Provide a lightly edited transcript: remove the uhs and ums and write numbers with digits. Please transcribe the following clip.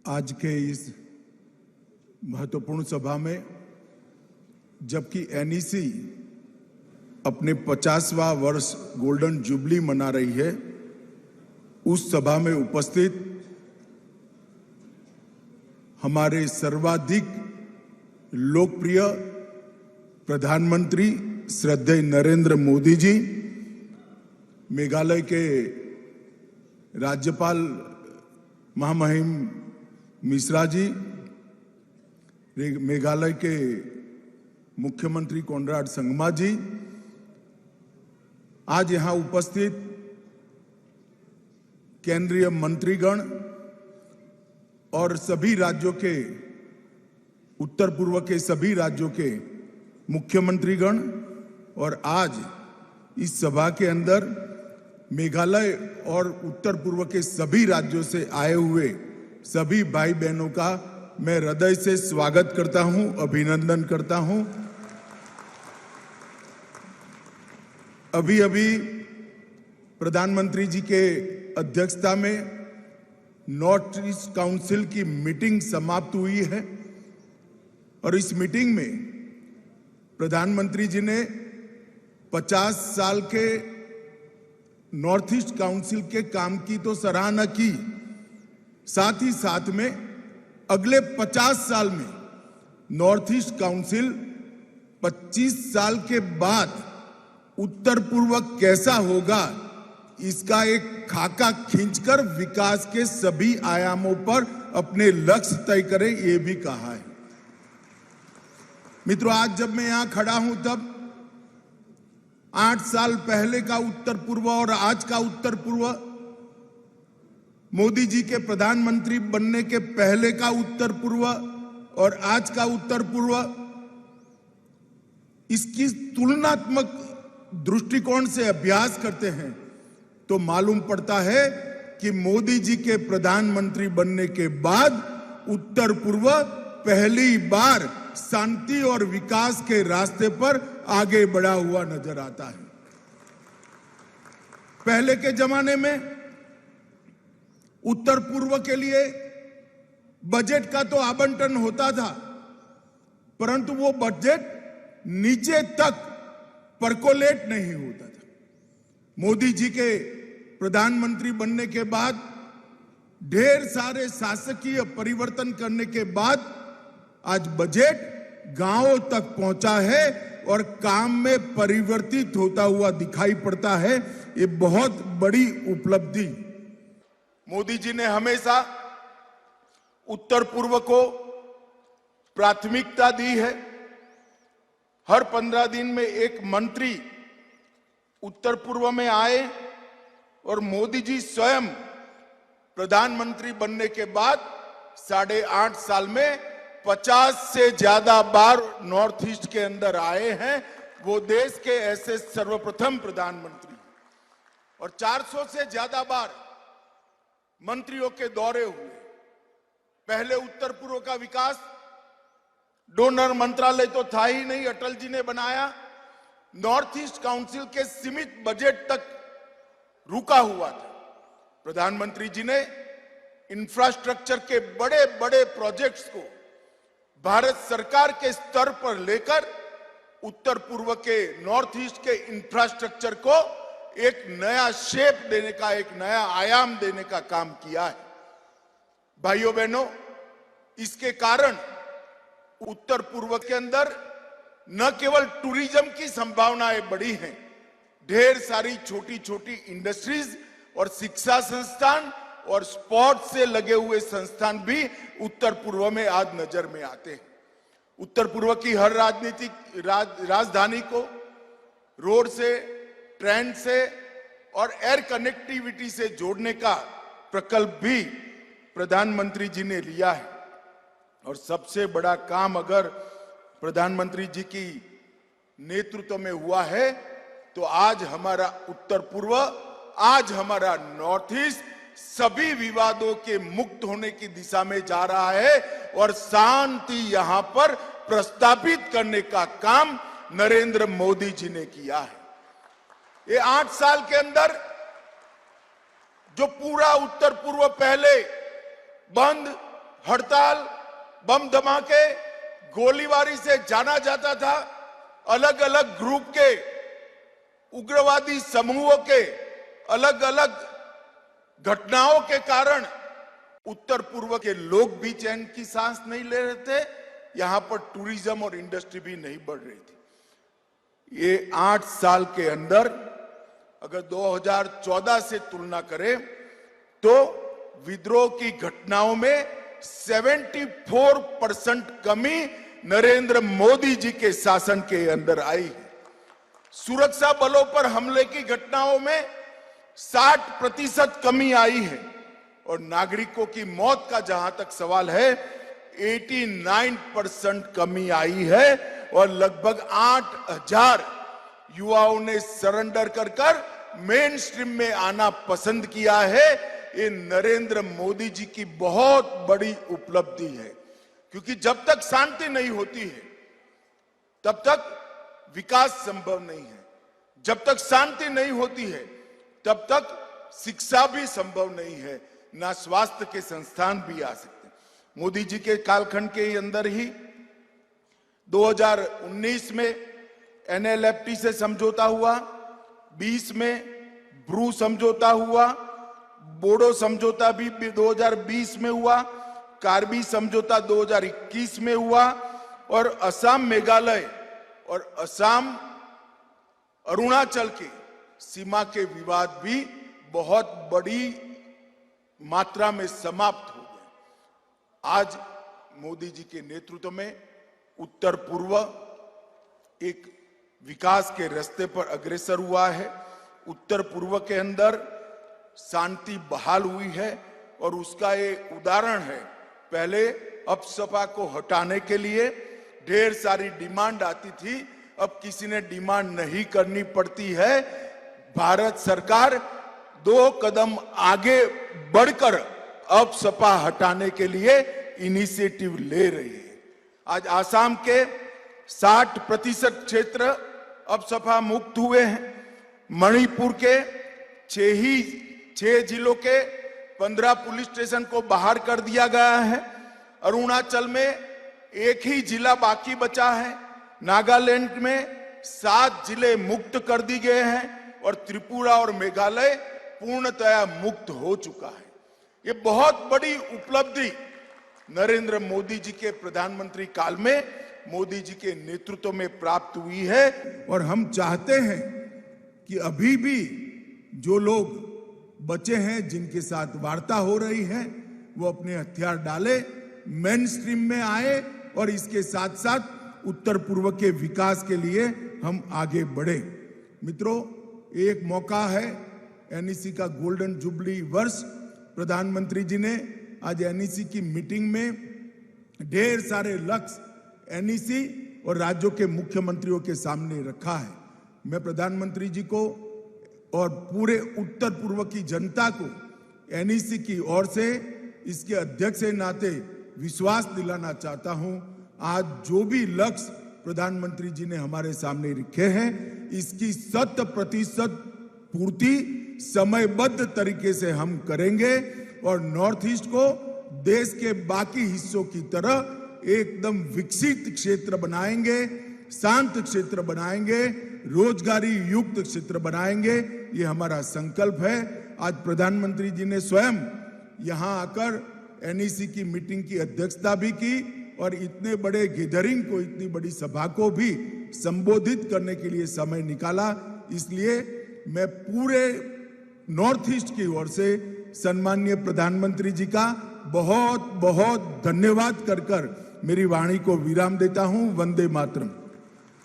आज के इस महत्वपूर्ण सभा में जबकि एनईसी अपने 50वां वर्ष गोल्डन जुबली मना रही है, उस सभा में उपस्थित हमारे सर्वाधिक लोकप्रिय प्रधानमंत्री श्रद्धेय नरेंद्र मोदी जी, मेघालय के राज्यपाल महामहिम मिश्रा जी, मेघालय के मुख्यमंत्री कोनराड संगमा जी, आज यहां उपस्थित केंद्रीय मंत्रीगण और सभी राज्यों के, उत्तर पूर्व के सभी राज्यों के मुख्यमंत्रीगण, और आज इस सभा के अंदर मेघालय और उत्तर पूर्व के सभी राज्यों से आए हुए सभी भाई बहनों का मैं हृदय से स्वागत करता हूं, अभिनंदन करता हूं। अभी अभी प्रधानमंत्री जी के अध्यक्षता में नॉर्थ ईस्ट काउंसिल की मीटिंग समाप्त हुई है और इस मीटिंग में प्रधानमंत्री जी ने 50 साल के नॉर्थ ईस्ट काउंसिल के काम की तो सराहना की, साथ ही साथ में अगले 50 साल में नॉर्थ ईस्ट काउंसिल 25 साल के बाद उत्तर पूर्व कैसा होगा, इसका एक खाका खींचकर विकास के सभी आयामों पर अपने लक्ष्य तय करें, यह भी कहा है। मित्रों, आज जब मैं यहां खड़ा हूं तब 8 साल पहले का उत्तर पूर्व और आज का उत्तर पूर्व, मोदी जी के प्रधानमंत्री बनने के पहले का उत्तर पूर्व और आज का उत्तर पूर्व, इसकी तुलनात्मक दृष्टिकोण से अभ्यास करते हैं तो मालूम पड़ता है कि मोदी जी के प्रधानमंत्री बनने के बाद उत्तर पूर्व पहली बार शांति और विकास के रास्ते पर आगे बढ़ा हुआ नजर आता है। पहले के जमाने में उत्तर पूर्व के लिए बजट का तो आवंटन होता था, परंतु वो बजट नीचे तक परकोलेट नहीं होता था। मोदी जी के प्रधानमंत्री बनने के बाद ढेर सारे शासकीय परिवर्तन करने के बाद आज बजट गांवों तक पहुंचा है और काम में परिवर्तित होता हुआ दिखाई पड़ता है। ये बहुत बड़ी उपलब्धि। मोदी जी ने हमेशा उत्तर पूर्व को प्राथमिकता दी है। हर 15 दिन में एक मंत्री उत्तर पूर्व में आए और मोदी जी स्वयं प्रधानमंत्री बनने के बाद 8.5 साल में 50 से ज्यादा बार नॉर्थ ईस्ट के अंदर आए हैं। वो देश के ऐसे सर्वप्रथम प्रधानमंत्री, और 400 से ज्यादा बार मंत्रियों के दौरे हुए। पहले उत्तर पूर्व का विकास डोनर मंत्रालय तो था ही नहीं, अटल जी ने बनाया। नॉर्थ ईस्ट काउंसिल के सीमित बजट तक रुका हुआ था। प्रधानमंत्री जी ने इंफ्रास्ट्रक्चर के बड़े बड़े प्रोजेक्ट्स को भारत सरकार के स्तर पर लेकर उत्तर पूर्व के नॉर्थ ईस्ट के इंफ्रास्ट्रक्चर को एक नया शेप देने का, एक नया आयाम देने का काम किया है। भाइयों बहनों, इसके कारण उत्तर पूर्व के अंदर न केवल टूरिज्म की संभावनाएं बढ़ी हैं, ढेर सारी छोटी छोटी इंडस्ट्रीज और शिक्षा संस्थान और स्पोर्ट्स से लगे हुए संस्थान भी उत्तर पूर्व में आज नजर में आते हैं। उत्तर पूर्व की हर राजधानी को रोड से, ट्रेन से और एयर कनेक्टिविटी से जोड़ने का प्रकल्प भी प्रधानमंत्री जी ने लिया है। और सबसे बड़ा काम अगर प्रधानमंत्री जी की नेतृत्व में हुआ है तो आज हमारा उत्तर पूर्व, आज हमारा नॉर्थ ईस्ट सभी विवादों के मुक्त होने की दिशा में जा रहा है और शांति यहां पर प्रस्तापित करने का काम नरेंद्र मोदी जी ने किया है। ये 8 साल के अंदर जो पूरा उत्तर पूर्व पहले बंद, हड़ताल, बम धमाके, गोलीबारी से जाना जाता था। अलग अलग ग्रुप के उग्रवादी समूहों के अलग अलग घटनाओं के कारण उत्तर पूर्व के लोग भी चैन की सांस नहीं ले रहे थे। यहां पर टूरिज्म और इंडस्ट्री भी नहीं बढ़ रही थी। ये 8 साल के अंदर अगर 2014 से तुलना करें तो विद्रोह की घटनाओं में 74% कमी नरेंद्र मोदी जी के शासन के अंदर आई है। सुरक्षा बलों पर हमले की घटनाओं में 60% कमी आई है और नागरिकों की मौत का जहां तक सवाल है 89% कमी आई है और लगभग 8000 युवाओं ने सरेंडर कर मेन स्ट्रीम में आना पसंद किया है। ये नरेंद्र मोदी जी की बहुत बड़ी उपलब्धि है, क्योंकि जब तक शांति नहीं होती है तब तक विकास संभव नहीं है। जब तक शांति नहीं होती है तब तक शिक्षा भी संभव नहीं है, ना स्वास्थ्य के संस्थान भी आ सकते। मोदी जी के कालखंड के अंदर ही 2019 में NLFT से समझौता हुआ, 20 में ब्रू समझौता हुआ, बोडो समझौता भी 2020 में हुआ, कार्बी समझौता 2021 में हुआ और असम मेघालय और असम अरुणाचल के सीमा के विवाद भी बहुत बड़ी मात्रा में समाप्त हो गए। आज मोदी जी के नेतृत्व में उत्तर पूर्व एक विकास के रास्ते पर अग्रसर हुआ है। उत्तर पूर्व के अंदर शांति बहाल हुई है और उसका ये उदाहरण है। पहले अपसपा को हटाने के लिए ढेर सारी डिमांड आती थी, अब किसी ने डिमांड नहीं करनी पड़ती है। भारत सरकार 2 कदम आगे बढ़कर अपसपा हटाने के लिए इनिशिएटिव ले रही है। आज आसाम के 60% क्षेत्र अपसपा मुक्त हुए हैं। मणिपुर के 6 जिलों के 15 पुलिस स्टेशन को बाहर कर दिया गया है। अरुणाचल में 1 ही जिला बाकी बचा है। नागालैंड में 7 जिले मुक्त कर दिए गए हैं और त्रिपुरा और मेघालय पूर्णतया मुक्त हो चुका है। ये बहुत बड़ी उपलब्धि नरेंद्र मोदी जी के प्रधानमंत्री काल में मोदी जी के नेतृत्व में प्राप्त हुई है। और हम चाहते हैं कि अभी भी जो लोग बचे हैं, जिनके साथ वार्ता हो रही है, वो अपने हथियार डाले, मेन स्ट्रीम में आए और इसके साथ साथ उत्तर पूर्व के विकास के लिए हम आगे बढ़े। मित्रों, एक मौका है, NEC का गोल्डन जुबली वर्ष। प्रधानमंत्री जी ने आज NEC की मीटिंग में ढेर सारे लक्ष्य NEC और राज्यों के मुख्यमंत्रियों के सामने रखा है। मैं प्रधानमंत्री जी को और पूरे उत्तर पूर्व की जनता को NEC की ओर से इसके अध्यक्ष के नाते विश्वास दिलाना चाहता हूं। आज जो भी लक्ष्य प्रधानमंत्री जी ने हमारे सामने रखे हैं, इसकी 100% पूर्ति समयबद्ध तरीके से हम करेंगे और नॉर्थ ईस्ट को देश के बाकी हिस्सों की तरह एकदम विकसित क्षेत्र बनाएंगे, शांत क्षेत्र बनाएंगे, रोजगारी युक्त क्षेत्र बनाएंगे। ये हमारा संकल्प है। आज प्रधानमंत्री जी ने स्वयं यहां आकर NEC की मीटिंग की अध्यक्षता भी की और इतने बड़े गैदरिंग को, इतनी बड़ी सभा को भी संबोधित करने के लिए समय निकाला। इसलिए मैं पूरे नॉर्थ ईस्ट की ओर से सम्माननीय प्रधानमंत्री जी का बहुत बहुत धन्यवाद कर मेरी वाणी को विराम देता हूं। वंदे मातरम।